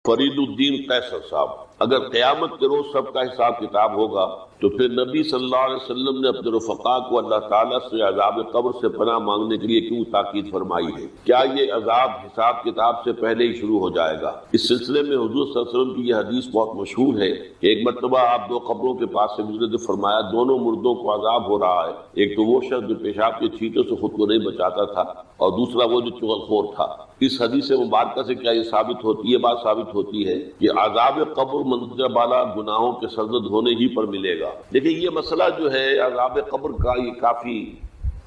فرید الدین قیصر صاحب، اگر قیامت کے روز سب کا حساب کتاب ہوگا تو پھر نبی صلی اللہ علیہ وسلم نے اپنے رفقا کو اللہ تعالیٰ سے عذاب قبر سے پناہ مانگنے کے لیے کیوں تاکید فرمائی ہے؟ کیا یہ عذاب حساب کتاب سے پہلے ہی شروع ہو جائے گا؟ اس سلسلے میں حضور صلی اللہ علیہ وسلم کی یہ حدیث بہت مشہور ہے کہ ایک مرتبہ آپ دو قبروں کے پاس سے گزرے تو فرمایا دونوں مردوں کو عذاب ہو رہا ہے، ایک تو وہ شخص جو پیشاب کے چھینٹوں سے خود کو نہیں بچاتا تھا اور دوسرا وہ جو چغل خور تھا۔ اس حدیث مبارکہ سے کیا یہ بات ثابت ہوتی ہے کہ عذاب قبر منزلہ بالا گناہوں کے سرزد ہونے ہی پر ملے گا؟ دیکھیں یہ مسئلہ جو ہے عذاب قبر کا، یہ کافی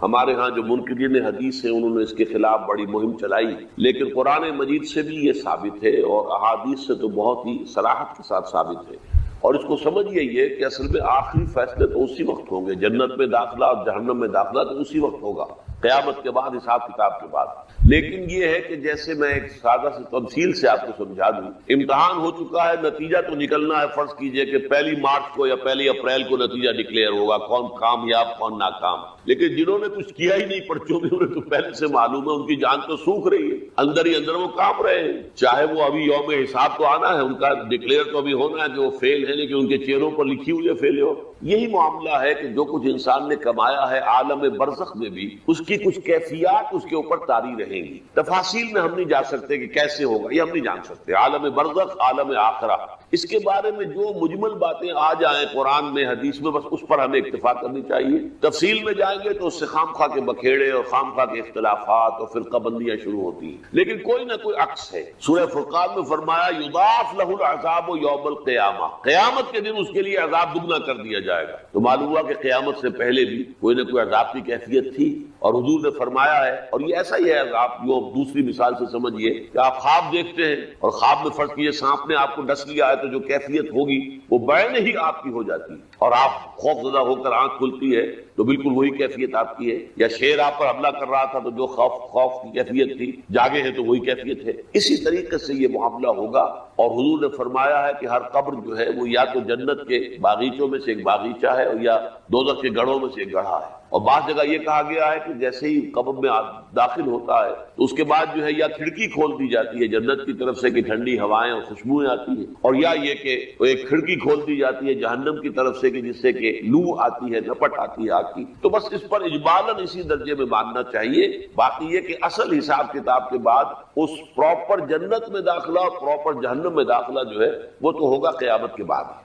ہمارے ہاں جو منکرین حدیث ہیں انہوں نے اس کے خلاف بڑی مہم چلائی، لیکن قرآن مجید سے بھی یہ ثابت ہے اور احادیث سے تو بہت ہی صراحت کے ساتھ ثابت ہے۔ اور اس کو سمجھیے یہ کہ اصل میں آخری فیصلے تو اسی وقت ہوں گے، جنت میں داخلہ اور جہنم میں داخلہ تو اسی وقت ہوگا، قیامت کے بعد، حساب کتاب کے بعد۔ لیکن یہ ہے کہ جیسے میں ایک سادہ سی تفصیل سے آپ کو سمجھا دوں، امتحان ہو چکا ہے، نتیجہ تو نکلنا ہے۔ فرض کیجئے کہ 1 مارچ کو یا 1 اپریل کو نتیجہ ڈکلیئر ہوگا، کون کامیاب کون ناکام۔ لیکن جنہوں نے کچھ کیا ہی نہیں پرچوں میں، انہیں تو پہلے سے معلوم ہے، ان کی جان تو سوکھ رہی ہے، اندر ہی اندر وہ کانپ رہے ہیں۔ چاہے وہ ابھی یوم حساب تو آنا ہے، ان کا ڈکلیئر تو ابھی ہونا ہے کہ وہ فیل ہے، لیکن ان کے چہروں پر لکھی ہوئی ہے فیل ہو۔ یہی معاملہ ہے کہ جو کچھ انسان نے کمایا ہے عالم برزخ میں بھی اس کی کچھ کیفیات اس کے اوپر طاری رہیں گی۔ تفاصیل میں ہم نہیں جا سکتے کہ کیسے ہوگا، یہ ہم نہیں جان سکتے۔ عالم برزخ، عالم آخرہ، اس کے بارے میں جو مجمل باتیں آ جائیں قرآن میں حدیث میں، بس اس پر ہمیں اکتفا کرنی چاہیے۔ تفصیل میں جائیں گے تو اس سے خام خواہ کے بکھیڑے اور خام خواہ کے اختلافات اور فرقہ بندیاں شروع ہوتی ہیں، لیکن کوئی نہ کوئی عکس ہے۔ سورہ فرقان میں فرمایا یضاعف لہ العذاب یوم القیامہ، قیامت کے دن اس کے لیے عذاب دگنا کر دیا جائے گا۔ تو معلوم ہوا کہ قیامت سے پہلے بھی کوئی نہ کوئی عذاب کی کیفیت تھی، اور حضور نے فرمایا ہے، اور یہ ایسا ہی ہے عذاب جو دوسری مثال سے سمجھیے کہ آپ خواب دیکھتے ہیں اور خواب میں فرض کیجیے سانپ نے آپ کو ڈس لیا ہے، تو جو کیفیت ہوگی وہ بعین ہی آپ کی ہو جاتی ہے، اور آپ خوف زدہ ہو کر آنکھ کھلتی ہے تو بالکل وہی کیفیت آپ کی ہے۔ یا شیر آپ پر حملہ کر رہا تھا تو جو خوف کی کیفیت تھی، جاگے ہیں تو وہی کیفیت ہے۔ اسی طریقے سے یہ معاملہ ہوگا، اور حضور نے فرمایا ہے کہ ہر قبر جو ہے وہ یا تو جنت کے باغیچوں میں سے ایک باغیچہ ہے اور یا دوزخ کے گڑھوں میں سے ایک گڑھا ہے۔ اور بعض جگہ یہ کہا گیا ہے کہ جیسے ہی قبر میں داخل ہوتا ہے تو اس کے بعد جو ہے یا کھڑکی کھول دی جاتی ہے جنت کی طرف سے کہ ٹھنڈی ہوائیں اور خوشبوئیں آتی ہیں، اور یا یہ کہ ایک کھڑکی کھول دی جاتی ہے جہنم کی طرف سے کہ جس سے کہ لو آتی ہے، لپٹ آتی ہے آگ کی۔ تو بس اس پر اجمالاً اسی درجے میں ماننا چاہیے۔ باقی یہ کہ اصل حساب کتاب کے بعد اس پراپر جنت میں داخلہ اور پراپر جہنم میں داخلہ جو ہے وہ تو ہوگا قیامت کے بعد۔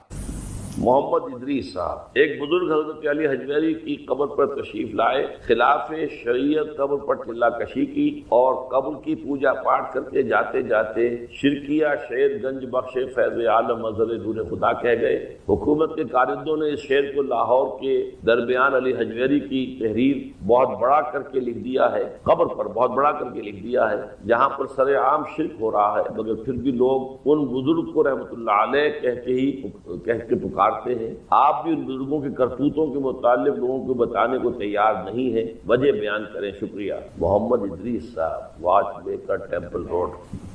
محمد ادریس صاحب، ایک بزرگ حضرت علی حجویری کی قبر پر تشریف لائے، خلاف شریعت قبر پر ٹھلا کشی کی اور قبر کی پوجا پاٹ کر کے جاتے جاتے شرکیہ شعر گنج بخش فیض عالم مظہر نور خدا کہہ گئے۔ حکومت کے کارندوں نے اس شعر کو لاہور کے درمیان علی حجویری کی تحریر بہت بڑا کر کے لکھ دیا ہے، قبر پر بہت بڑا کر کے لکھ دیا ہے، جہاں پر سر عام شرک ہو رہا ہے، مگر پھر بھی لوگ ان بزرگ کو رحمۃ اللہ علیہ کہہ کے پکارتے ہیں۔ آپ بھی ان بزرگوں کے کرتوتوں کے متعلق لوگوں کو بتانے کو تیار نہیں ہیں، وجہ بیان کریں، شکریہ۔ محمد ادریس صاحب، واچ بیکر، ٹیمپل روڈ۔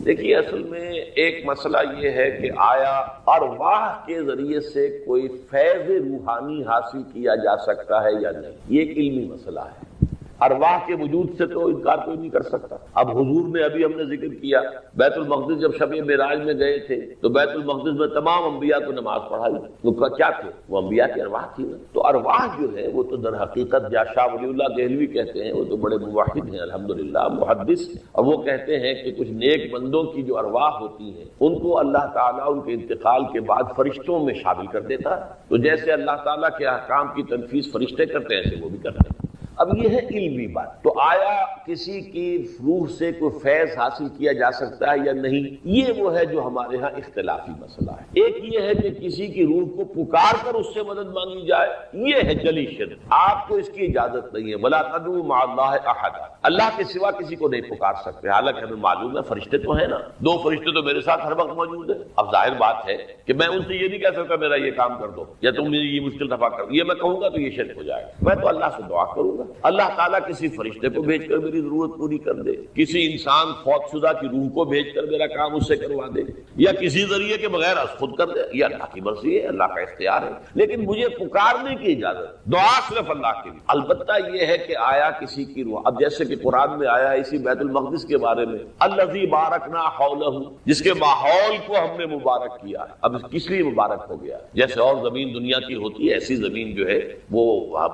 دیکھیے اصل میں ایک مسئلہ یہ ہے کہ آیا ارواح کے ذریعے سے کوئی فیض روحانی حاصل کیا جا سکتا ہے یا نہیں، یہ ایک علمی مسئلہ ہے۔ ارواح کے وجود سے تو انکار کوئی نہیں کر سکتا۔ اب حضور نے ابھی ہم نے ذکر کیا بیت المقدس جب شب معراج میں گئے تھے تو بیت المقدس میں تمام انبیاء کو نماز پڑھائی، وہ کیا تھے؟ وہ انبیاء کی ارواح تھی نا۔ تو ارواح جو ہے وہ تو در حقیقت یا شاہ ولی اللہ دہلوی کہتے ہیں، وہ تو بڑے موحد ہیں الحمدللہ، محدث ہیں، اور وہ کہتے ہیں کہ کچھ نیک بندوں کی جو ارواح ہوتی ہیں ان کو اللہ تعالیٰ ان کے انتقال کے بعد فرشتوں میں شامل کر دیتا ہے، تو جیسے اللہ تعالیٰ کے احکام کی تنفیذ فرشتے کرتے ہیں ایسے وہ بھی کرتے ہیں۔ اب یہ ہے علمی بات۔ تو آیا کسی کی روح سے کوئی فیض حاصل کیا جا سکتا ہے یا نہیں، یہ وہ ہے جو ہمارے ہاں اختلافی مسئلہ ہے۔ ایک یہ ہے کہ کسی کی روح کو پکار کر اس سے مدد مانگی جائے، یہ ہے جلی شرک، آپ کو اس کی اجازت نہیں ہے۔ وَلَا تَدْعُوا مَعَ اللَّهِ أَحَدًا، اللہ کے سوا کسی کو نہیں پکار سکتے، حالانکہ ہمیں معلوم ہے فرشتے تو ہیں نا، 2 فرشتے تو میرے ساتھ ہر وقت موجود ہیں۔ اب ظاہر بات ہے کہ میں ان سے یہ نہیں کہہ سکتا میرا یہ کام کر دو یا تم میری یہ مشکل دفع کر دو، یہ میں کہوں گا تو یہ شرک ہو جائے گا۔ میں تو اللہ سے دعا کروں گا اللہ تعالیٰ کسی فرشتے کو بھیج کر میری ضرورت پوری کر دے، کسی انسان فوت شدہ کی روح کو بھیج کر میرا کام اس سے کروا دے، یا کسی ذریعے کے بغیر خود کر دے، یہ اللہ کی مرضی ہے، اللہ کا اختیار ہے، لیکن مجھے پکارنے کی اجازت، دعا صرف اللہ کے لیے۔ البتہ یہ ہے کہ آیا کسی کی روح، اب جیسے کہ قرآن میں آیا اسی بیت المقدس کے بارے میں، الذی بارکنا حولہ، جس کے ماحول کو ہم نے مبارک کیا ہے۔ اب کس لیے مبارک ہو گیا؟ جیسے اور زمین دنیا کی ہوتی ہے، ایسی زمین جو ہے وہ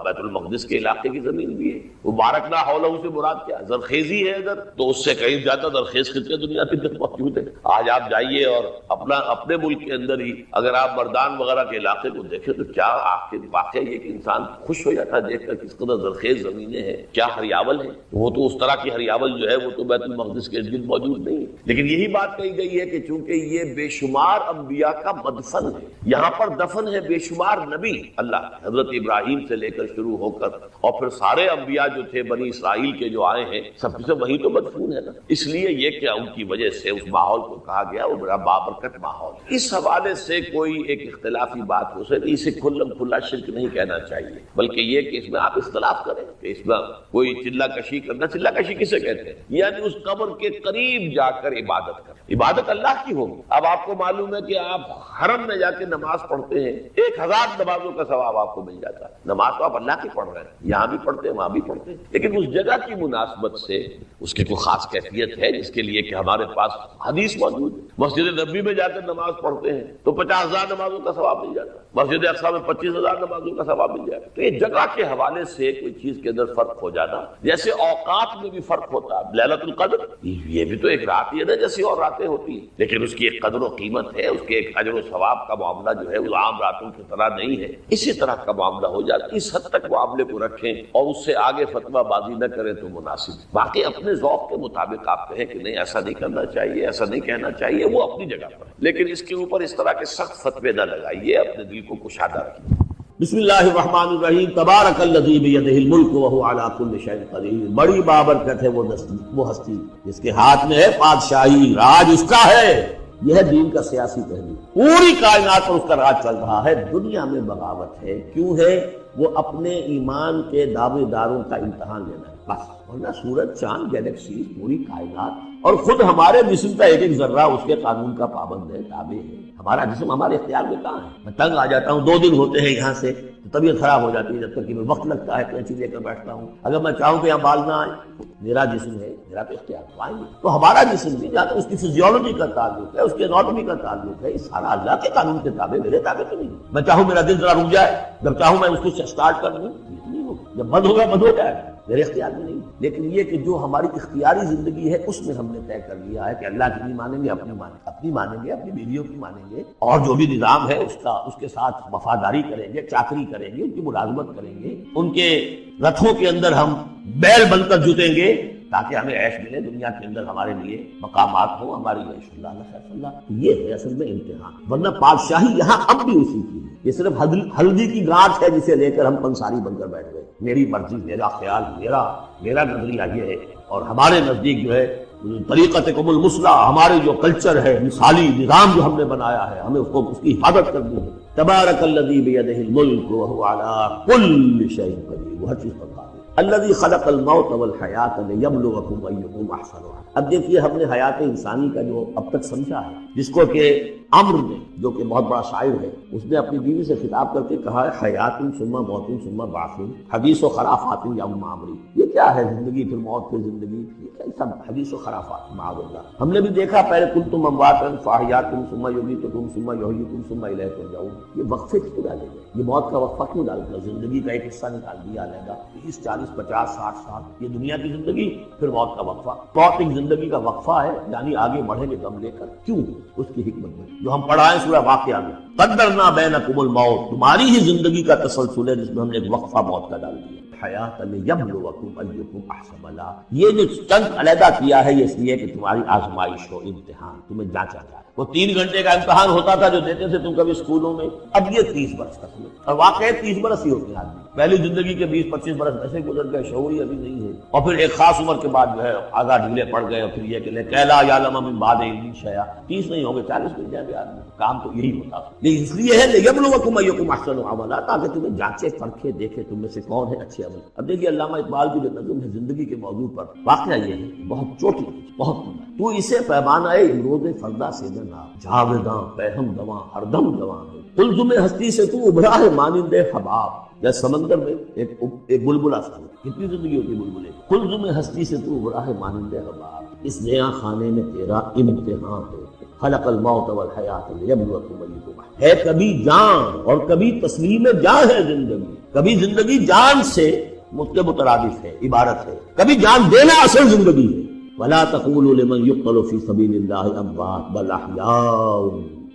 بیت المقدس کے علاقے کی زمین بھی ہے۔ مبارکنا حولہ سے مراد کیا؟ زرخیزی ہے ادھر، تو اس سے کہیں زیادہ زرخیز خطے دنیا کے اندر موجود ہے۔ آج آپ جائیے اور اپنے ملک کے اندر ہی اگر آپ مردان وغیرہ کے علاقے کو دیکھیں تو کیا آپ کے واقعہ یہ کہ انسان خوش ہو جاتا ہے دیکھ کر کس قدر زرخیز زمینیں ہیں، کیا ہریاول ہے۔ وہ تو اس طرح کی ہریاول جو ہے وہ تو بیت المقدس کے ارد موجود نہیں ہے، لیکن یہی بات کہی گئی ہے کہ چونکہ یہ بے شمار انبیاء کا مدفن ہے، یہاں پر دفن ہے بے شمار نبی اللہ، حضرت ابراہیم سے لے کر شروع ہو کر اور پھر سارے انبیاء جو تھے بنی اسرائیل کے جو آئے ہیں سب سے وہی تو مدفون ہے نا۔ اس لیے یہ کہ ان کی وجہ سے اس ماحول کو کہا گیا وہ بڑا بابرکت ماحول۔ اس حوالے سے کوئی ایک اختلافی بات ہو سکتی، اسے کھلم کھلا شرک نہیں کہنا چاہیے، بلکہ یہ کہ اس میں آپ اختلاف کریں کہ اس میں کوئی چلا کشی کرنا، چلا کشی کسے کہتے ہیں؟ یعنی اس قبر کے قریب جا کر عبادت کریں، عبادت اللہ کی ہوگی۔ اب آپ کو معلوم ہے کہ آپ حرم میں جا کے نماز پڑھتے ہیں، 1000 نمازوں کا ثواب آپ کو مل جاتا ہے۔ نماز تو آپ اللہ کی پڑھ رہے ہیں، یہاں بھی پڑھتے ہیں وہاں بھی پڑھتے ہیں، لیکن اس جگہ کی مناسبت سے اس کی کوئی خاص کیفیت ہے جس کے لیے کہ ہمارے پاس حدیث موجود ہے۔ مسجد نبوی میں جا کر نماز پڑھتے ہیں تو 50,000 نمازوں کا ثواب مل جاتا ہے، مسجد اقصی میں 25,000 نمازوں کا ثواب مل جائے گا۔ تو یہ جگہ کے حوالے سے کوئی چیز کے اندر فرق ہو جاتا، جیسے اوقات میں بھی فرق ہوتا ہے۔ لیلۃ القدر یہ بھی تو ایک رات ہی ہے نا جیسی اور راتیں ہوتی ہیں، لیکن اس کی ایک قدر و قیمت ہے، اس کے ایک اجر و ثواب کا معاملہ جو ہے وہ عام راتوں کی طرح نہیں ہے، اسی طرح کا معاملہ ہو جاتا ہے۔ اس حد تک معاملے کو رکھیں اور اس سے آگے فتویٰ بازی نہ کریں تو مناسب۔ باقی اپنے ذوق کے مطابق آپ کہیں کہ نہیں ایسا نہیں کرنا چاہیے، ایسا نہیں کہنا چاہیے، وہ اپنی جگہ پر، لیکن اس کے اوپر اس طرح کے سخت فتوے نہ لگائیے، اپنے دل کو کشادہ رکھیے۔ بسم اللہ الرحمن الرحیم، تبارک الذی بیدہ الملک وہو علی کل شیء قدیر۔ بڑی بابرکت ہے وہ ہستی جس کے ہاتھ میں ہے بادشاہی، راج اس کا ہے۔ یہ ہے دین کا سیاسی پہلو، پوری کائنات پر اس کا راج چل رہا ہے۔ دنیا میں بغاوت ہے، کیوں ہے؟ وہ اپنے ایمان کے دعوے داروں کا امتحان لینا ہے بس، ورنہ سورج، چاند، گیلیکسی، پوری کائنات اور خود ہمارے جسم کا ایک ایک ذرہ اس کے قانون کا پابند ہے، تابع ہے۔ ہمارا جسم ہمارے اختیار میں کہاں ہے؟ میں تنگ آ جاتا ہوں، 2 دن ہوتے ہیں یہاں سے تو طبیعت خراب ہو جاتی ہے، جب تک کہ میں وقت لگتا ہے کینچی لے کر بیٹھتا ہوں۔ اگر میں چاہوں کہ یہاں بال نہ آئے، میرا جسم ہے، میرا تو اختیار تو آئیں گے۔ تو ہمارا جسم بھی جہاں تک اس کی فزیولوجی کا تعلق ہے، اس کے اناٹومی کا تعلق ہے، یہ سارا اللہ کے قانون کے تابع، میرے تابع تو نہیں۔ میں چاہوں میرا دل ذرا رک جائے، جب چاہوں میں اس کو اسٹارٹ کر دوں، نہیں ہوگا، جب بند ہوگا بند ہو جائے گا، میرے اختیار میں نہیں۔ لیکن یہ کہ جو ہماری اختیاری زندگی ہے اس میں ہم نے طے کر لیا ہے کہ اللہ کی نہیں مانیں گے، اپنی مانیں گے، اپنی بیویوں کی مانیں گے، اور جو بھی نظام ہے اس کے ساتھ وفاداری کریں گے، چاکری کریں گے، ان کی ملازمت کریں گے، ان کے رتھوں کے اندر ہم بیل بن کر جتیں گے تاکہ ہمیں عیش ملے، دنیا کے اندر ہمارے لیے مقامات ہوں، ہماری عیش اللہ۔ یہ ہے اصل میں امتحان، ورنہ بادشاہی یہاں اب بھی اسی کی ہے۔ یہ صرف ہلدی کی گانٹھ ہے جسے لے کر ہم پنساری بن کر بیٹھ گئے، میری مرضی، میرا خیال، میرا نظریہ یہ ہے، اور ہمارے نزدیک جو ہے طریقتکم المثلی، ہمارے جو کلچر ہے، مثالی نظام جو ہم نے بنایا ہے، ہمیں اس کی حفاظت کرنی ہے۔ تبارک الذی بیدہ الملک وہو علی کل شیء قدیر، وہ ہر چیز پر قادر۔ الذی خلق الموت والحیات لیبلوکم ایکم احسن عملا۔ اب دیکھیے ہم نے حیات انسانی کا جو اب تک سمجھا ہے، جس کو کہ عمرو نے، جو کہ بہت بڑا شاعر ہے، اس نے اپنی بیوی سے خطاب کر کے کہا ہے حیات ثم موت ثم بعث، حدیث و خرافات یا عمری۔ یہ کیا ہے؟ زندگی پھر موت پھر زندگی، یہ سب حدیث و خرافات، معاذ اللہ۔ ہم نے بھی دیکھا پہلے کنتم امواتا فاحیاکم ثم یمیتکم ثم یحییکم ثم الیہ ترجعون۔ یہ وقفے کیوں ڈالے گئے؟ یہ موت کا وقفہ کیوں ڈال دیا؟ زندگی کا ایک حصہ نکال دیا علیحدہ، 30 40 50 60 سال یہ دنیا کی زندگی، پھر موت کا وقفہ، موت زندگی کا وقفہ ہے، یعنی آگے بڑھیں گے دم لے کر۔ کیوں؟ اس کی حکمت میں جو ہم پڑھائیں سورہ واقعہ میں، قدرنا بینکم الموت، تمہاری ہی زندگی کا تسلسل ہے جس میں ہم نے ایک وقفہ موت کا ڈال دیا۔ حیات لیبلوکم ایکم احسن عملا، یہ جو چند علیحدہ کیا ہے یہ اس لیے کہ تمہاری آزمائش ہو، امتحان، تمہیں جانچا جائے۔ وہ 3 گھنٹے کا امتحان ہوتا تھا جو دیتے تھے تم کبھی اسکولوں میں، اب یہ 30 برس کا سمجھو، اور واقعی 30 برس ہی ہوتے ہیں آدمی۔ پہلی زندگی کے 20-25 برس ایسے گزر گئے، شعور ہی ابھی نہیں ہے، اور پھر ایک خاص عمر کے بعد جو ہے آگاہ ڈھیلے پڑ گئے، اور پھر یہ کہ کیلا یعلم من بعد علم شیئا، 30 نہیں ہوں گے 40 مل جائیں گے آدمی، کام تو یہی ہوتا ہے۔ لیکن اس لیے ہے لیبلوکم ایکم احسن عملا، تاکہ تمہیں جانچے پرکھے دیکھے تم میں سے کون ہے اچھے عمل۔ اب دیکھیے علامہ اقبال کی جو نظم ہے زندگی کے موضوع پر، واقعہ یہ ہے بہت چوٹی، بہت تو اسے پیمانہ امروز فردا سے نہ جاویداں پہم دواں ہر دم جواں ہے، قلزم ہستی سے تو ابھرا ہے مانند حباب، یا سمندر میں ایک بلبلا سا، کتنی زندگی ہوتی ہے بلبلے، قلزم ہستی سے تو ابھرا ہے مانند حباب، اس نیا خانے میں تیرا امتحان ہے، خلق الموت والحیات لیبلوکم ایکم احسن، ہے کبھی جان اور کبھی تسلیم جان ہے زندگی، کبھی زندگی جان سے مترادف ہے، عبارت ہے، کبھی جان دینا اصل زندگی ہے۔ وَلَا تَقُولُوا لِمَنْ يُقْتَلُ فِي سَبِيلِ اللَّهِ أَمْوَاتٌ بَلْ أَحْيَاءٌ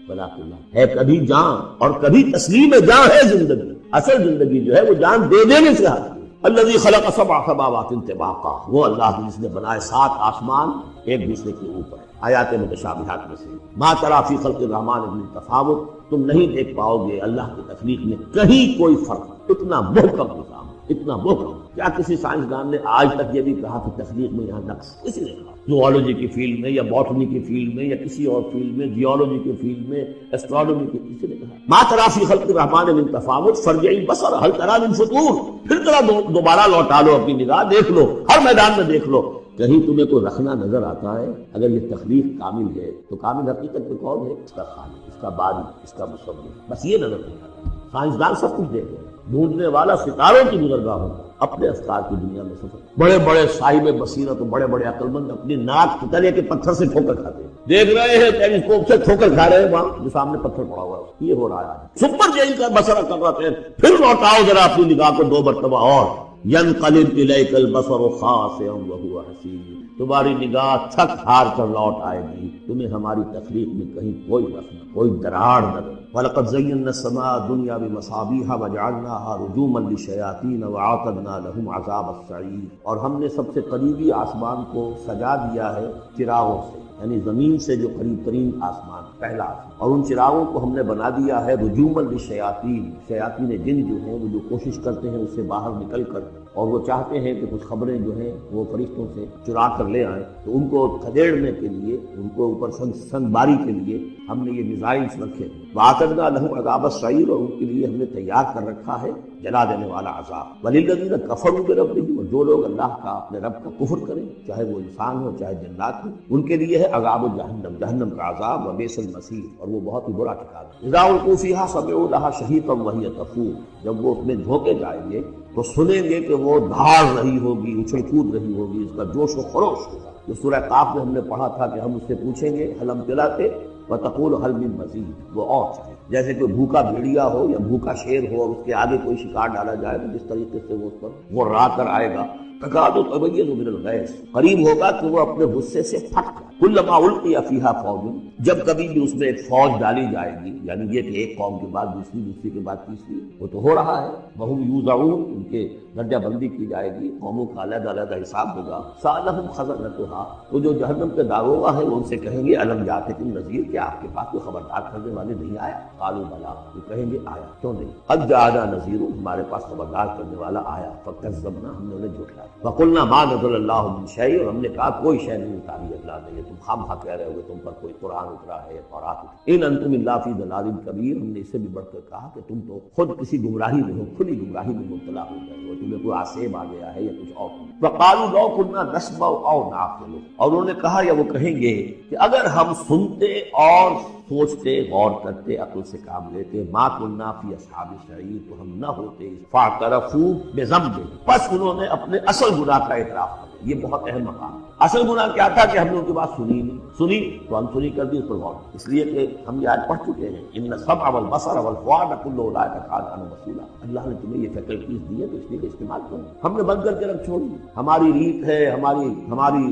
وَلَٰكِنْ لَا ہے کبھی جان اور کبھی تسلیم جان ہے زندگی، اصل زندگی جو ہے وہ جان دے دینے سے آتی ہے۔ الذي خلق سبع سماوات طباقا، وہ اللہ جس نے بنائے 7 آسمان ایک دوسرے کے اوپر، آیات متشابہات میں سے۔ ما ترى في خلق الرحمن من تفاوت، تم نہیں دیکھ پاؤ گے اللہ کی تخلیق میں کہیں کوئی فرق، اتنا محکم نظام، اتنا محکم۔ کیا کسی سائنسدان نے آج تک یہ بھی کہا کہ تخلیق میں یہاں نقص؟ کسی نے کہا؟ زوالوجی کی فیلڈ میں یا باٹنی کی فیلڈ میں یا کسی اور فیلڈ میں، جیولوجی کی فیلڈ میں، ایسٹرونومی کی، کسی نے کہا؟ ما ترى في خلق الرحمن من تفاوت فارجع البصر هل ترى من فطور، پھر ذرا دوبارہ لوٹا لو اپنی نگاہ، دیکھ لو، ہر میدان میں دیکھ لو، کہیں تمہیں کوئی رکھنا نظر آتا ہے؟ اگر یہ تخلیق کامل ہے تو کامل حقیقت میں کون ہے؟ اس کا خالق، اس کا باری، اس کا مصور، بس یہ نظر نہیں آتا۔ سائنسدان سب کچھ دیکھ رہے ہیں، ڈھونڈنے والا ستاروں کی گزرگاہوں کا، اپنے افکار کی دنیا میں سفر، بڑے بڑے صاحب بصیرت و بڑے بڑے عقل مند اپنی ناک کی تلے کے پتھر سے ٹھوکر کھاتے ہیں، دیکھ رہے ہیں ٹیلیسکوپ سے ٹھوکر کھا رہے ہیں، وہاں جو سامنے پتھر پڑا ہوا ہے، یہ ہو رہا ہے۔ سپر جیل کا بصرہ کر رہے ہیں، پھر لوٹاؤ ذرا اپنی نگاہ کو 2 مرتبہ اور، ينقلب الیک البصر خاسئا وهو حسیر، تمہاری نگاہ تھک ہار کر لوٹ آئے گی، تمہیں ہماری تخلیق میں کہیں کوئی رسم، کوئی دراڑ نہ۔ وَلَقَدْ زَيَّنَّا السَّمَاءَ الدُّنْيَا بِمَصَابِيحَ وَجَعَلْنَاهَا رُجُومًا لِلشَّيَاطِينَ وَأَعْتَدْنَا لَهُمْ عَذَابَ السَّعِيرِ، اور ہم نے سب سے قریبی آسمان کو سجا دیا ہے چراغوں سے، یعنی زمین سے جو قریب ترین آسمان، پہلا آسمان، اور ان چراغوں کو ہم نے بنا دیا ہے رجومًا للشیاطین، شیاطین جن جو ہیں وہ جو کوشش کرتے ہیں اس سے باہر نکل کر، اور وہ چاہتے ہیں کہ کچھ خبریں جو ہیں وہ فرشتوں سے چرا کر لے آئیں، تو ان کو کھدیڑنے کے لیے، ان کو اوپر سنگ باری کے لیے ہم نے یہ میزائلز رکھے ہیں۔ وَأَعْتَدْنَا لَهُمْ عَذَابَ السَّعِيرِ، اور ان کے لیے ہم نے تیار کر رکھا ہے جلا دینے والا عذاب۔ وَلِلَّذِينَ كَفَرُوا بِرَبِّهِمْ، اور جو لوگ اللہ کا، اپنے رب کا کفر کریں، چاہے وہ انسان ہو چاہے جنات ہو، ان کے لیے ہے عذاب جہنم، جہنم کا عذاب، وبئس المصیر، اور وہ بہت ہی برا ٹھکانہ۔ إِذَا أُلْقُوا فِيهَا سَمِعُوا لَهَا شَهِيقًا وَهِيَ تَفُورُ، جب وہ اس میں جھونکے جائیں گے تو سنیں گے کہ وہ دھاڑ رہی ہوگی، اچھل کود رہی ہوگی، اس کا جوش و خروش ہوگا۔ جو سورہ قاف میں ہم نے پڑھا تھا کہ ہم اس سے پوچھیں گے حل امتلاتے وتقول حل من مزید، وہ اور چاہے، جیسے کوئی بھوکا بھیڑیا ہو یا بھوکا شیر ہو اور اس کے آگے کوئی شکار ڈالا جائے تو جس طریقے سے وہ اس پر وہ را کر آئے گا، تکاد تمیز من الغیظ، قریب ہوگا کہ وہ اپنے غصے سے پھٹ جائے۔ کلما القی فیہا فوج، جب کبھی بھی اس میں ایک فوج ڈالی جائے گی، یعنی یہ کہ ایک قوم کے بعد دوسری، دوسری کے بعد تیسری، وہ تو ہو رہا ہے، وہم یوزعون، ان کے درجہ بندی کی جائے گی، قوموں کا علیحدہ علیحدہ حساب ہوگا۔ سألہم خزنتہا، تو جو جہنم کے داروغہ ہے وہ ان سے کہیں گے الم یاتکم نذیر، کیا آپ کے پاس کوئی خبردار کرنے والے نہیں آیا؟ قالوا بلی، وہ کہیں گے آیا، کیوں نہیں؟ قد جاءنا نذیر، ہمارے پاس خبردار کرنے والا آیا، فکذبنا، ہم نے انہیں جھٹلایا۔ وقلنا ما نزل اللہ من شیء، اور ہم نے کہا کوئی شے نہیں اتاری اللہ نے، یہ تم خواہ کہہ رہے ہو تم پر کوئی قرآن اترا ہے یا تورات اتری۔ ان انتم الا فی ضلال کبیر، ہم نے اس سے بھی بڑھ کر کہا کہ تم تو خود کسی گمراہی میں ہو، کھلی گمراہی میں مبتلا ہو گئے ہو، تمہیں کوئی آسیب آ گیا ہے یا کچھ اور۔ وقالوا لو كنا نسمع او نعقل، اور انہوں نے کہا یا وہ کہیں گے کہ اگر ہم سنتے اور سوچتے، غور کرتے، عقل سے کام لیتے، ما كنا فی اصحاب السعیر، تو ہم نہ ہوتے۔ فاعترفوا بذنبہم، پس انہوں نے اپنے اصل گناہ کا اعتراف کیا۔ یہ بہت اہم مقام۔ اصل گناہ کیا تھا کہ ہم نے ان کی بات سنی نہیں، سنی تو ہم سنی کر دی اس پر غور، اس لیے کہ ہم یہ آج پڑھ چکے ہیں ان السمع والبصر والفؤاد کل اولئک کان عنہ مسئولا، اللہ نے تمہیں یہ فیکلٹیز دی ہے تو اس لیے کہ استعمال کرو۔ ہم نے بند کر کے رکھ چھوڑی، ہماری ریت ہے، ہماری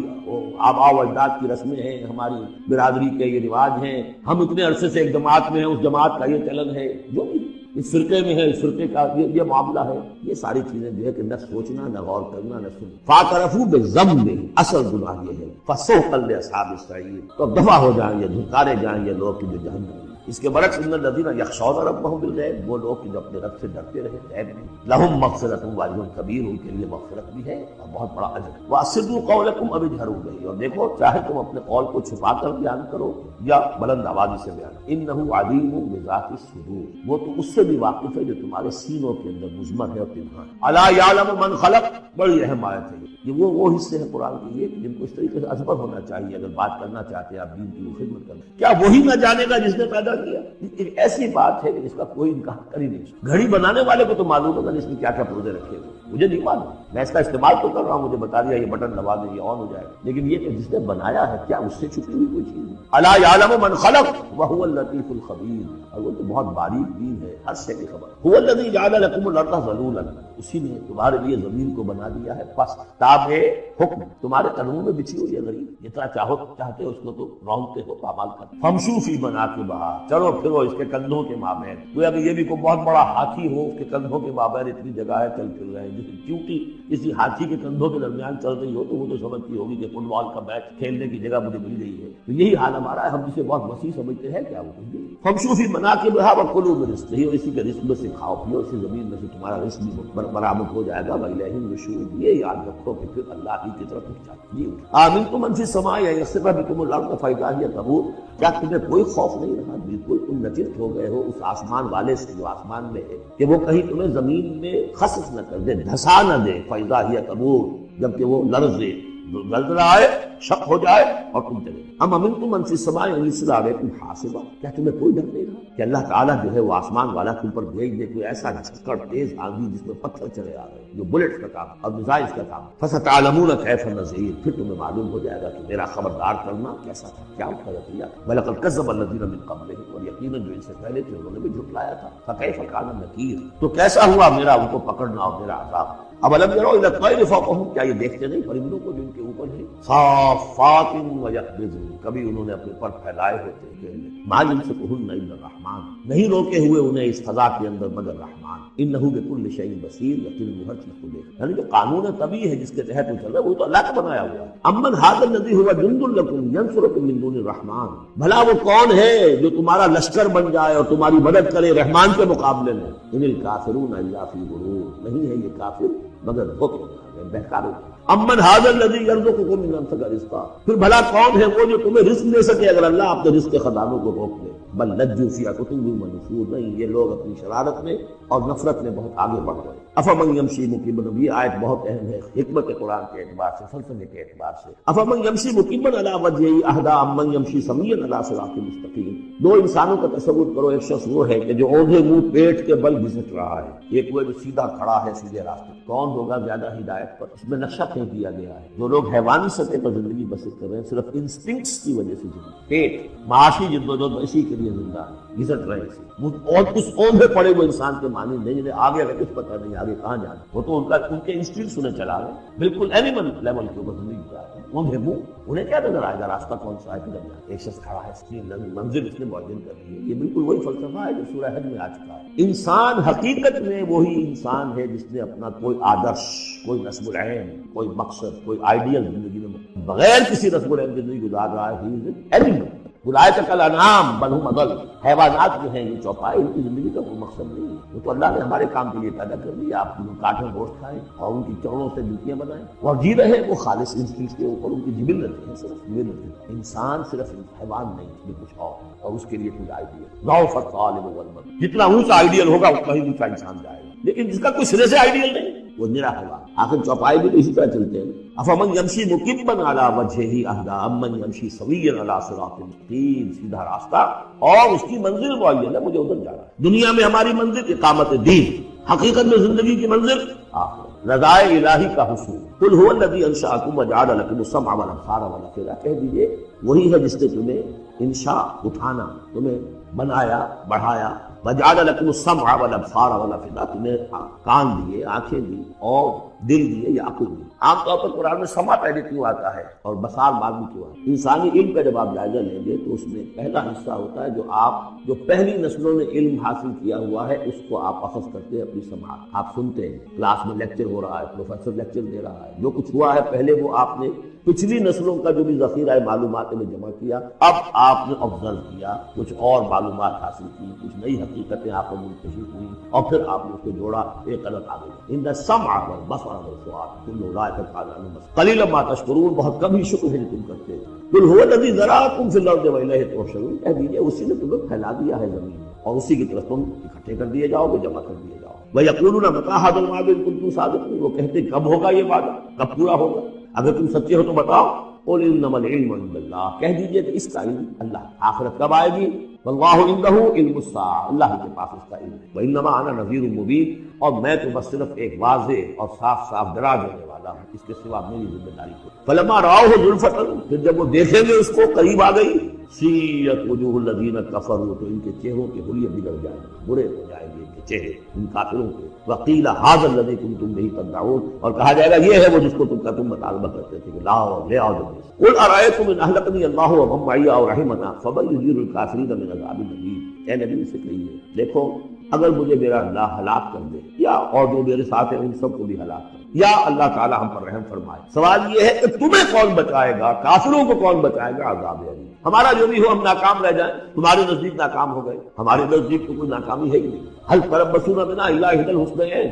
آباء و اجداد کی رسمیں ہیں، ہماری برادری کے یہ رواج ہیں، ہم اتنے عرصے سے ایک جماعت میں ہیں، اس جماعت کا یہ چلن ہے، جو بھی اس فرقے میں ہے، اس فرقے کا یہ معاملہ ہے، یہ ساری چیزیں جو ہے کہ نہ سوچنا، نہ غور کرنا، نہ سننا۔ فاعترفوا بذنبہم، اصل گناہ یہ ہے، فسحقا لاصحاب السعیر، تو دفع ہو جائیں یہ، دھکارے جائیں یہ لوگ کہ جو جہنم میں۔ اس کے برعکس ان الذین یخشون ربهم بالغیب، وہ لوگ جو اپنے رب سے ڈرتے رہے غیب میں، لہم مغفرۃ واجر کبیر، ان کے لیے مغفرت بھی ہے اور بہت بڑا اجر۔ واسروا قولکم او اجہروا بہ، اور دیکھو چاہے تم اپنے قول کو چھپا کر بیان کرو یا بلند آوازی سے بیان، انہ علیم بذات الصدور، وہ تو اس سے بھی واقف ہے جو تمہارے سینوں کے اندر مضمر ہے اور تنہا ہے۔ الا یعلم من خلق، بڑی اہم آیت ہے یہ وہ حصے ہیں قرآن کے یہ جن کو اس طریقے سے ازبر ہونا چاہیے اگر بات کرنا چاہتے ہیں آپ دین کی خدمت کرنا۔ کیا وہی نہ جانے گا جس نے پیدا کیا؟ ایک ایسی بات ہے کہ اس کا کوئی انکار کر ہی نہیں سکتا۔ گھڑی بنانے والے کو تو معلوم ہوگا اس میں کیا کیا پردے رکھے ہوئے، مجھے نہیں معلوم، میں اس کا استعمال تو کر رہا ہوں، مجھے بتا دیا یہ بٹن دبا دیں یہ آن ہو جائے، لیکن یہ کہ جس نے بنایا ہے کیا اس سے چھپی ہوئی کوئی چیز نہیں؟ الا یعلم من خلق وهو اللطیف الخبیر، اور وہ تو بہت باریک بین ہے، ہر شے کی خبر۔ هو الذی جعل لكم الارض ذلولا، اسی نے تمہارے لیے زمین کو بنا دیا ہے پست تابع حکم، تمہارے قدموں میں بچھی ہوئی ہے زمین، جتنا چاہتے ہو اس کو تو رونقتے ہو پامال کر۔ فامشوا فی مناکبہا، چلو پھرو اس کے کندھوں کے مابین، گویا کہ یہ بھی کوئی بہت بڑا ہاتھی ہو اس کے کندھوں کے مابین اتنی جگہ ہے چل پھر رہے ہیں، جیسے چونٹی کسی ہاتھی کے کندھوں کے درمیان چل رہی ہو تو وہ تو سمجھتی ہوگی کہ فٹ بال کا میچ کھیلنے کی جگہ مجھے مل گئی ہے، تو یہی حال ہمارا ہے، ہم جسے بہت وسیع سمجھتے ہیں کیا وہ کچھ نہیں۔ فامشوا فی مناکبہا وکلوا من رزقہ، اور اسی کے رزق میں سے کھاؤ پیو، اسی زمین میں سے تمہارا رزق بھی برآمد ہو جائے گا، وإلیہ النشور، یہ یاد رکھو کہ پھر اللہ ہی کی طرف جی۔ آمنتم من فی السماء ان یخسف بکم الارض فاذا ہی تمور، کیا تمہیں کوئی خوف نہیں رہا؟ بالکل تم نچت ہو گئے ہو اس آسمان والے سے جو آسمان میں ہے کہ وہ کہیں تمہیں زمین میں خسف نہ کر دے، دھسا نہ دے، فاذا ہی تمور، جبکہ وہ لرزے، زلزلہ آئے شک ہو جائے اور تم چلے۔ ہم امنتم من فی السماء ان یرسل علیکم حاصبا، کیا تمہیں کوئی ڈر نہیں رہا کہ اللہ تعالیٰ جو ہے وہ آسمان والا تم پر بھیج دے کوئی ایسا جھکڑ تیز آندھی جس میں پتھر چلے آ رہے جو بلٹ کا کام اور میزائلز کا کام، فستعلمون کیف نذیر، پھر تمہیں معلوم ہو جائے گا کہ میرا خبردار کرنا کیسا تھا، کیا اٹھا رکھا۔ وَلَقَدْ كَذَّبَ الَّذِينَ مِن قَبْلِهِمْ، اور یقیناً جو ان سے پہلے تھے انہوں نے بھی جھٹلایا تھا، فَكَيْفَ كَانَ نَكِيرِ، تو کیسا ہوا میرا ان کو پکڑنا اور میرا عذاب۔ اولم يروا الى الطير فوقهم، کیا یہ دیکھتے نہیں پرندوں کو جو ان کے اوپر ہے، صافات ويقبضن، کبھی انہوں نے اپنے پر پھیلائے ہوتے ہیں، ما يمسكهن الا الرحمن، نہیں روکے ہوئے انہیں اس فضا کے اندر مگر رحمان، انه بكل شيء بصير، یقیناً وہ ہر چیز کو دیکھ، یعنی جو قانون طبیعی ہے جس کے تحت وہ چل رہا ہے وہ تو اللہ کا بنایا ہوا ہے۔ امن هذا الذي هو جند لكم ينصركم من دون الرحمن، بھلا وہ کون ہے جو تمہارا لشکر بن جائے اور تمہاری مدد کرے رحمان کے مقابلے میں؟ ان الکافرون الا فی غرور، نہیں ہے یہ کافر مگر بہکار ہو۔ امن ھذا الذی یرزقکم من امسک رزقا، پھر بھلا کون ہے وہ جو تمہیں رزق دے سکے اگر اللہ اپنے رزق کے خزانوں کو روک لے؟ بل لجوا فی عتو ونفور، نہیں یہ لوگ اپنی شرارت میں اور نفرت میں بہت آگے بڑھ گئے۔ افمن یمشی مکبا، یہ آیت بہت اہم ہے حکمت قرآن کے اعتبار سے، فلسفے کے اعتبار سے۔ افمن یمشی مکبا علی وجہہ اہدی امن یمشی سویا علی صراط مستقیم، دو انسانوں کا تصور کرو، ایک شخص وہ ہے کہ جو اوندھے منہ پیٹ کے بل گھسٹ رہا ہے، ایک وہ جو سیدھا کھڑا ہے سیدھے راستے، کون ہوگا زیادہ ہدایت پر؟ اس میں نقشہ پھینک دیا گیا ہے۔ جو لوگ حیوانی سطح پر زندگی بسر کر رہے ہیں صرف انسٹنکٹس کی وجہ سے، زندگی پیٹ معاشی جدوجہد اسی کے لیے زندہ ہے، گھسٹ رہے ہیں، اور اس اوندھے پڑے وہ انسان کے معنی نہیں جنہیں آگے کا کچھ پتہ نہیں آگے کہاں جانا، وہ تو ان کے انسٹنکٹس انہیں چلا رہے ہیں، بالکل اینیمل لیول کے اوپر زندگی گزار رہے ہیں، اوندھے منہ، انہیں کیا نظر آئے گا راستہ کون سا ہے کدھر جانا؟ ایک شخص کھڑا ہے، اس کی منزل اس نے معین کر دی ہے۔ یہ بالکل وہی فلسفہ ہے جو سورہ حج میں آ چکا ہے۔ انسان حقیقت میں وہی انسان ہے جس نے اپنا کوئی آدرش، کوئی نصب العین، کوئی مقصد، کوئی آئیڈیل زندگی میں بغیر کسی نصب العین زندگی گزار رہا ہے۔ ہی از اینیمل، اولئک کالانعام بل هم اضل، حیوانات جو ہیں یہ چوپائے، ان کی زندگی کا کوئی مقصد نہیں ہے، وہ تو اللہ نے ہمارے کام کے لیے پیدا کر دیا، آپ کاٹیں گوشت کھائیں اور ان کی چوڑوں سے جوتیاں بنائیں اور جی رہے وہ خالص انسٹنکٹ کے اوپر، ان کی جبلت ہے، صرف جبلت ہے۔ انسان صرف حیوان نہیں، یہ کچھ اور اس کے لیے کوئی آئیڈیل، ضعف الطالب والمطلوب، جتنا اونچا آئیڈیل ہوگا اتنا ہی اونچا انسان جائے گا، لیکن جس کا کوئی سرے سے آئیڈیل نہیں وہ نرا ہوگا۔ آخر چوپائے بھی تو اسی طرح چلتے ہیں۔ افمن یمشی مکبا علی وجہہ اہدی امن یمشی سویا علی صراط مستقیم، سیدھا راستہ اور اس کی منزل معین ہے، مجھے ادھر جانا ہے۔ دنیا میں ہماری منزل اقامت دین، حقیقت میں زندگی کی منزل آخرت، رضائے الہی کا حصول۔ قل هو الذی انشأکم وجعل لکم السمع والابصار والافئدہ، کہہ دیجئے وہی ہے جس نے تمہیں انشاء اٹھانا، تمہیں بنایا بڑھایا، وجعل لکم السمع والابصار والافئدہ، تمہیں کان دیے، آنکھیں دی اور دل دیے یا عقل دی۔ عام طور پر قرآن میں سمع پہلے کیوں آتا ہے اور بصار بعد میں کیوں آتا ہے؟ انسانی علم کا جب آپ جائزہ لیں گے تو اس میں پہلا حصہ ہوتا ہے جو پہلی نسلوں نے علم حاصل کیا ہوا ہے اس کو آپ اخذ کرتے ہیں اپنی سماعت، آپ سنتے ہیں، کلاس میں لیکچر ہو رہا ہے، پروفیسر لیکچر دے رہا ہے، جو کچھ ہوا ہے پہلے وہ آپ نے پچھلی نسلوں کا جو بھی ذخیرہ معلومات نے جمع کیا، اب آپ نے آبزرو کیا، کچھ اور معلومات حاصل کی، کچھ نئی حقیقتیں آپ کو منتشر ہوئی، اور پھر آپ نے اس کو جوڑا، ایک الگ آ گئی۔ ان السمع والبصر والفؤاد کل اولئک کان عنہ مسؤولا قلیلا ما تشکرون، بہت کم ہی شکر ہے جو تم کرتے ہو۔ قل هو الذی ذراکم فی الارض والیہ تحشرون، کہہ دیجیے اسی نے تمہیں پھیلا دیا ہے زمین میں، اور اسی کی طرف تم اکٹھے کر دیے جاؤ گے، جمع کر دیے جاؤ گے۔ وَيَقُولُونَ مَتَىٰ هَٰذَا الْوَعْدُ إِن كُنتُمْ صَادِقِينَ، وہ کہتے کب ہوگا یہ وعدہ، کب پورا ہوگا، اگر تم سچے ہو تو بتاؤ۔ قُلْ إِنَّمَا الْعِلْمُ عِندَ اللَّهِ، کہہ دیجیے کہ اس کا علم اللہ، آخرت کب آئے گی، وَاللَّهُ عِندَهُ عِلْمُ السَّاعَةِ، اللہ کے پاس اس کا علم ہے، وَإِنَّمَا أَنَا نَذِيرٌ مُّبِينٌ، اور میں تو بس صرف ایک واضح اور صاف صاف ڈرا دینے والا ہوں، اس کے سوا میری ذمہ داری کو۔ فَلَمَّا رَأَوْهُ زُلْفَةً، پھر جب وہ دیکھیں گے اس کو، قریب آ گئی، سِیَّتْ وُجُوهُ الَّذِينَ كَفَرُوا، تو ان کے چہروں کے حلیے بگڑ جائیں گے، برے ہو جائیں گے ان کے چہرے ان کافروں کے۔ وَقِيلَ هَٰذَا الَّذِي كُنتُمْ بِهِ تَدَّعُونَ، اور کہا جائے گا یہ ہے وہ جس کو تم مطالبہ کرتے تھے کہ لاؤ لے آؤ جلدی۔ قُلْ أَرَأَيْتُمْ إِنْ أَهْلَكَنِيَ اللَّهُ وَمَن مَّعِيَ أَوْ رَحِمَنَا فَمَن يُجِيرُ الْكَافِرِينَ مِنْ عَذَابٍ أَلِيمٍ، اے نبی سے کہیے دیکھو اگر مجھے میرا اللہ ہلاک کر دے، یا اور جو میرے ساتھ ہیں ان سب کو بھی ہلاک کر دے، یا اللہ تعالی ہم پر رحم فرمائے، سوال یہ ہے کہ تمہیں کون بچائے گا، کافروں کو کون بچائے گا عذاب علیم۔ ہمارا جو بھی ہو ہم ناکام رہ جائیں، تمہارے نزدیک ناکام ہو گئے، ہمارے نزدیک تو کوئی ناکامی ہے ہی نہیں۔ هل تربصون بنا الا احدى الحسنيين،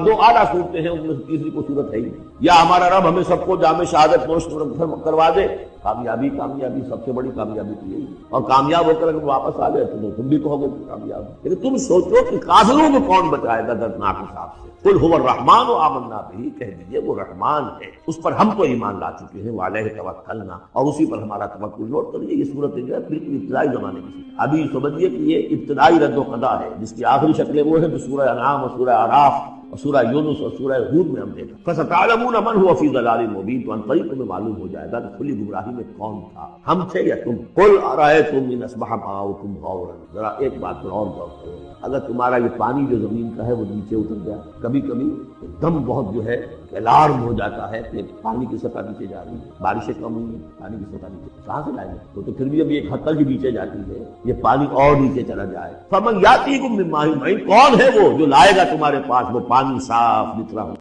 دو اعلیٰ صورتیں ہیں، ان میں تیسری کوئی صورت ہے ہی نہیں۔ یا ہمارا رب ہمیں سب کو جامع شہادت نوش کروا دے، کامیابی سب سے بڑی کامیابی تو یہی، اور کامیاب ہو کر اگر واپس آ گئے تو تم بھی کہو گے کامیاب، لیکن تم سوچو کہ کافروں کو کون بچائے گا دردناک حساب سے۔ قل هو الرحمن آمنا به، کہہ دیجیے وہ رحمان ہے، اس پر ہم تو ایمان لا چکے ہیں، وعلیہ توکلنا، اور اسی پر ہمارا توکل۔ نوٹ کر لیجیے یہ صورت جو ہے بالکل ابتدائی زمانے کی، ابھی سمجھیے کہ یہ ابتدائی رد و قضا ہے، جس کی آخری شکلیں وہ ہیں جو سورہ انعام اور سورہ اعراف اور سورہ یونس اور سورہ ہود میں ہم دیکھا۔ فَسَتَعْلَمُونَ مَنْ هُوَ فِي ضَلَالٍ مُّبِينٍ، تو ان قریب تمہیں معلوم ہو جائے گا کہ کھلی گمراہی میں کون تھا، ہم تھے یا تم۔ قُلْ أَرَأَيْتُمْ إِنْ أَصْبَحَ مَاؤُكُمْ غَوْرًا، ذرا ایک بات پر اور غور کرو، اگر تمہارا یہ پانی جو زمین کا ہے وہ نیچے اتر جائے، کبھی کبھی دم بہت جو ہے الارم ہو جاتا ہے کہ پانی کی سطح نیچے جا رہی ہے، بارشیں کم ہوئی ہیں، پانی کی سطح نیچے کہاں سے لائیں گے، تو پھر بھی ابھی ایک حد تک ہی نیچے جاتی ہے، یہ پانی اور نیچے چلا جائے، فَمَن يَأْتِيكُم مِّن مَّاءٍ مَّعِينٍ، کون ہے وہ جو لائے گا تمہارے پاس وہ پانی صاف ستھرا۔